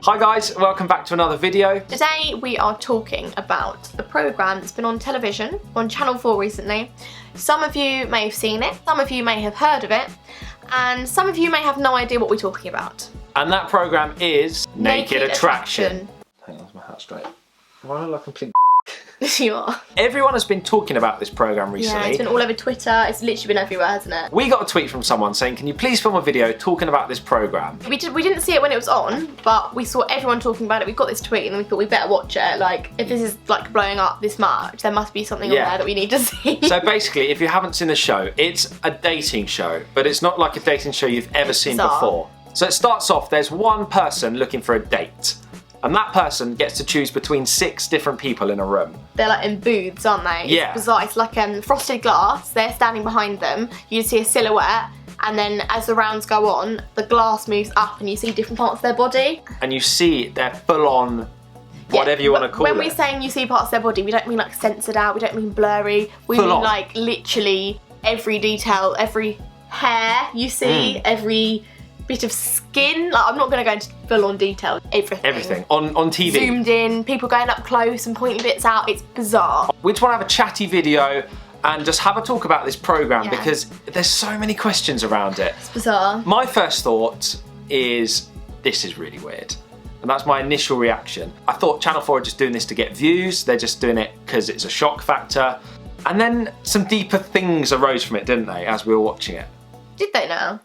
Hi guys, welcome back to another video. Today we are talking about a programme that's been on television, on Channel 4 recently. Some of you may have seen it, some of you may have heard of it, and some of you may have no idea what we're talking about. And that programme is Naked Attraction. Hang on, is my hat straight? Why do I look complete You are. Everyone has been talking about this programme recently. Yeah, it's been all over Twitter, it's literally been everywhere, hasn't it? We got a tweet from someone saying, can you please film a video talking about this programme? We didn't see it when it was on, but we saw everyone talking about it. We got this tweet and then we thought we better watch it. Like, if this is like blowing up this much, there must be something on there that we need to see. So basically, if you haven't seen the show, it's a dating show, but it's not like a dating show you've ever seen before. So it starts off, there's one person looking for a date. And that person gets to choose between 6 different people in a room. They're like in booths, aren't they? It's Yeah. bizarre. It's like frosted glass. They're standing behind them. You see a silhouette. And then as the rounds go on, the glass moves up and you see different parts of their body. And you see they're full on, whatever you want to call it. When we're saying you see parts of their body, we don't mean like censored out, we don't mean blurry. We Full mean on. like literally every detail, every hair you see, every bit of skin. Like, I'm not going to go into full-on detail. Everything. On TV. Zoomed in, people going up close and pointing bits out. It's bizarre. We just want to have a chatty video and just have a talk about this programme because there's so many questions around it. It's bizarre. My first thought is, this is really weird. And that's my initial reaction. I thought Channel 4 are just doing this to get views. They're just doing it because it's a shock factor. And then some deeper things arose from it, didn't they, as we were watching it? Did they now?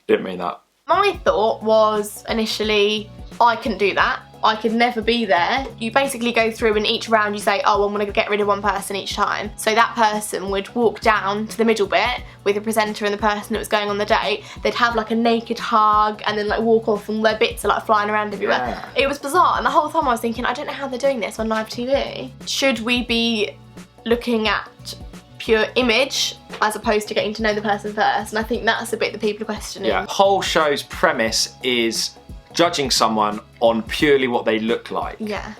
Didn't mean that. My thought was initially, I couldn't do that. I could never be there. You basically go through and each round you say, oh, I'm gonna get rid of one person each time. So that person would walk down to the middle bit with the presenter and the person that was going on the date. They'd have like a naked hug and then like walk off and their bits are like flying around everywhere. Yeah. It was bizarre, and the whole time I was thinking, I don't know how they're doing this on live TV. Should we be looking at pure image as opposed to getting to know the person first? And I think that's a bit that people are questioning. Yeah. The whole show's premise is judging someone on purely what they look like. Yeah.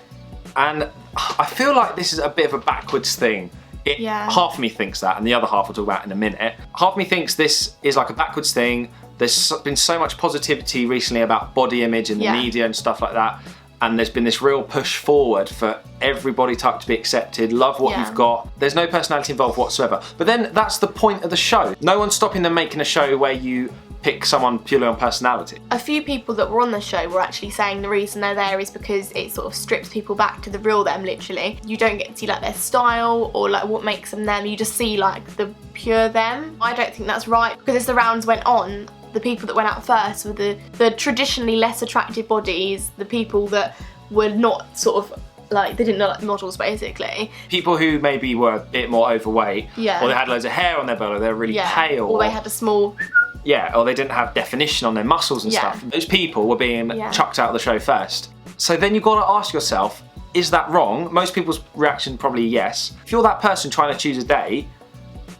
And I feel like this is a bit of a backwards thing. Half of me thinks that, and the other half we'll talk about in a minute. Half of me thinks this is like a backwards thing. There's been so much positivity recently about body image in the media and stuff like that. And there's been this real push forward for everybody type to be accepted, love what you've got. There's no personality involved whatsoever. But then that's the point of the show. No one's stopping them making a show where you pick someone purely on personality. A few people that were on the show were actually saying the reason they're there is because it sort of strips people back to the real them, literally. You don't get to see like their style or like what makes them them. You just see like the pure them. I don't think that's right, because as the rounds went on, the people that went out first were the traditionally less attractive bodies, the people that were not sort of like, they didn't look like models basically. People who maybe were a bit more overweight, or they had loads of hair on their belly, they were really pale. Or they had a small... Yeah, or they didn't have definition on their muscles and stuff. Those people were being chucked out of the show first. So then you've got to ask yourself, is that wrong? Most people's reaction probably yes. If you're that person trying to choose a date,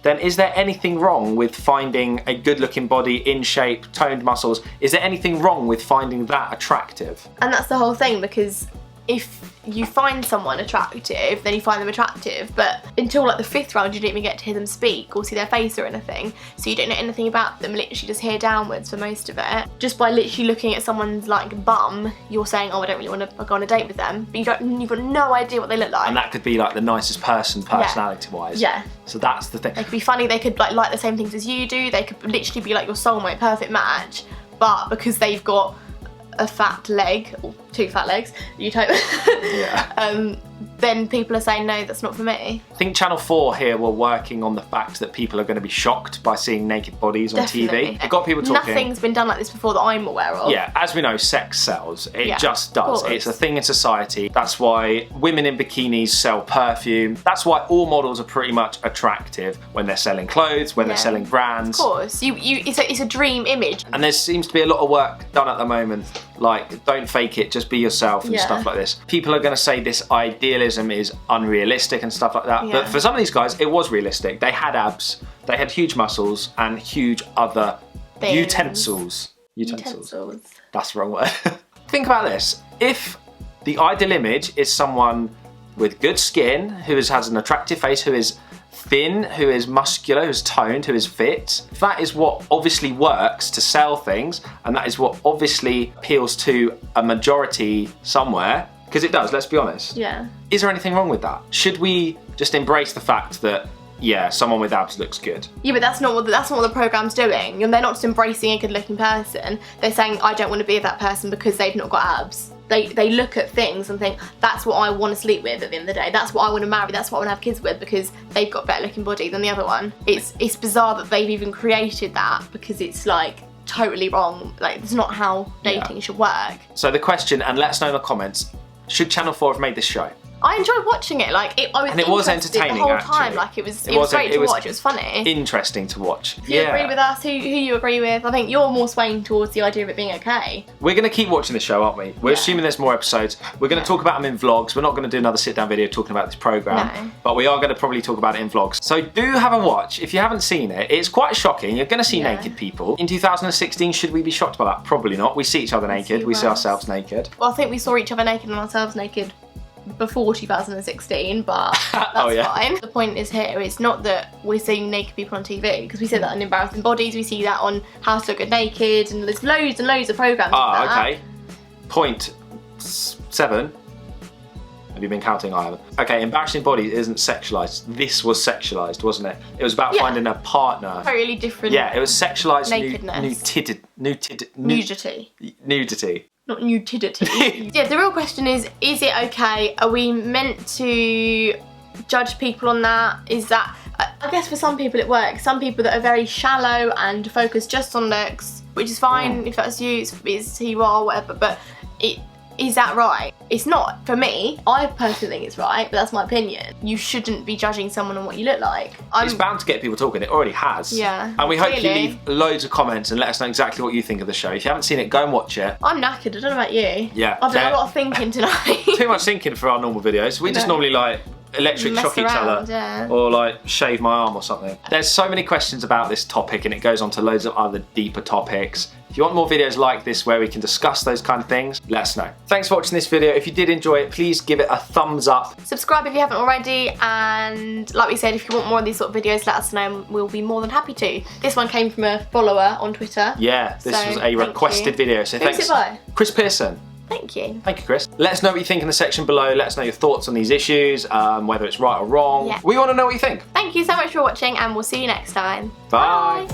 then is there anything wrong with finding a good-looking body, in shape, toned muscles? Is there anything wrong with finding that attractive? And that's the whole thing, because if you find someone attractive, then you find them attractive, but until like the 5th round you don't even get to hear them speak or see their face or anything, so you don't know anything about them, literally just hear downwards for most of it. Just by literally looking at someone's like bum, you're saying, oh, I don't really want to go on a date with them, but you've got no idea what they look like. And that could be like the nicest person personality-wise. Yeah. So that's the thing. They could be funny, they could like the same things as you do, they could literally be like your soulmate, perfect match, but because they've got a fat leg, or 2 fat legs, you type, then people are saying, no, that's not for me. I think Channel 4 here were working on the fact that people are going to be shocked by seeing naked bodies on TV. They've got people talking. Nothing's been done like this before that I'm aware of. Yeah, as we know, sex sells. It just does. It's a thing in society. That's why women in bikinis sell perfume. That's why all models are pretty much attractive when they're selling clothes, when they're selling brands. Of course. It's a dream image. And there seems to be a lot of work done at the moment, like don't fake it, just be yourself and stuff like this. People are going to say this idealism is unrealistic and stuff like that, but for some of these guys it was realistic. They had abs, they had huge muscles and huge other utensils. That's the wrong word. Think about this. If the ideal image is someone with good skin, who has an attractive face, who is thin, who is muscular, who's toned, who is fit, if that is what obviously works to sell things, and that is what obviously appeals to a majority somewhere, because it does, let's be honest. Yeah. Is there anything wrong with that? Should we just embrace the fact that, yeah, someone with abs looks good? Yeah, but that's not what the program's doing. And they're not just embracing a good-looking person. They're saying, I don't want to be with that person because they've not got abs. They look at things and think, that's what I want to sleep with at the end of the day. That's what I want to marry. That's what I want to have kids with because they've got a better looking body than the other one. It's bizarre that they've even created that because it's like totally wrong. Like, it's not how dating should work. So the question, and let us know in the comments, should Channel 4 have made this show? I enjoyed watching it. Like, it was entertaining the whole actually. time. Like, it was great to watch. It was funny. Interesting to watch. Do you agree with us? Who you agree with? I think you're more swaying towards the idea of it being okay. We're going to keep watching the show, aren't we? We're assuming there's more episodes. We're going to talk about them in vlogs. We're not going to do another sit-down video talking about this programme. No. But we are going to probably talk about it in vlogs. So do have a watch. If you haven't seen it, it's quite shocking. You're going to see naked people. In 2016, should we be shocked by that? Probably not. We see each other naked. We see ourselves naked. Well, I think we saw each other naked and ourselves naked before 2016, but that's fine. The point is here, it's not that we're seeing naked people on TV, because we see that on Embarrassing Bodies, we see that on How to Look Good Naked, and there's loads and loads of programmes like that. Okay. Point 7. Have you been counting? I haven't. Okay, Embarrassing Bodies isn't sexualised. This was sexualised, wasn't it? It was about finding a partner. Totally different. Yeah, it was sexualised nakedness. Nudity. Not nudity. Yeah, the real question is it okay? Are we meant to judge people on that? Is that, I guess for some people it works. Some people that are very shallow and focus just on looks, which is fine if that's you, it's who you are, whatever, but is that right? It's not for me. I personally think it's right, but that's my opinion. You shouldn't be judging someone on what you look like. It's bound to get people talking. It already has. Yeah. And we hope you leave loads of comments and let us know exactly what you think of the show. If you haven't seen it, go and watch it. I'm knackered. I don't know about you. Yeah. I've done a lot of thinking tonight. Too much thinking for our normal videos. We just normally like electric shock each other or like shave my arm or something. There's so many questions about this topic and it goes on to loads of other deeper topics. If you want more videos like this where we can discuss those kind of things, let us know. Thanks for watching this video. If you did enjoy it, please give it a thumbs up. Subscribe if you haven't already, and like we said, if you want more of these sort of videos, let us know. We'll be more than happy to. This one came from a follower on Twitter. Yeah, this was a requested video, so thanks. Who's it by? Chris Pearson. Thank you. Thank you, Chris. Let us know what you think in the section below. Let us know your thoughts on these issues, whether it's right or wrong. Yeah. We want to know what you think. Thank you so much for watching, and we'll see you next time. Bye.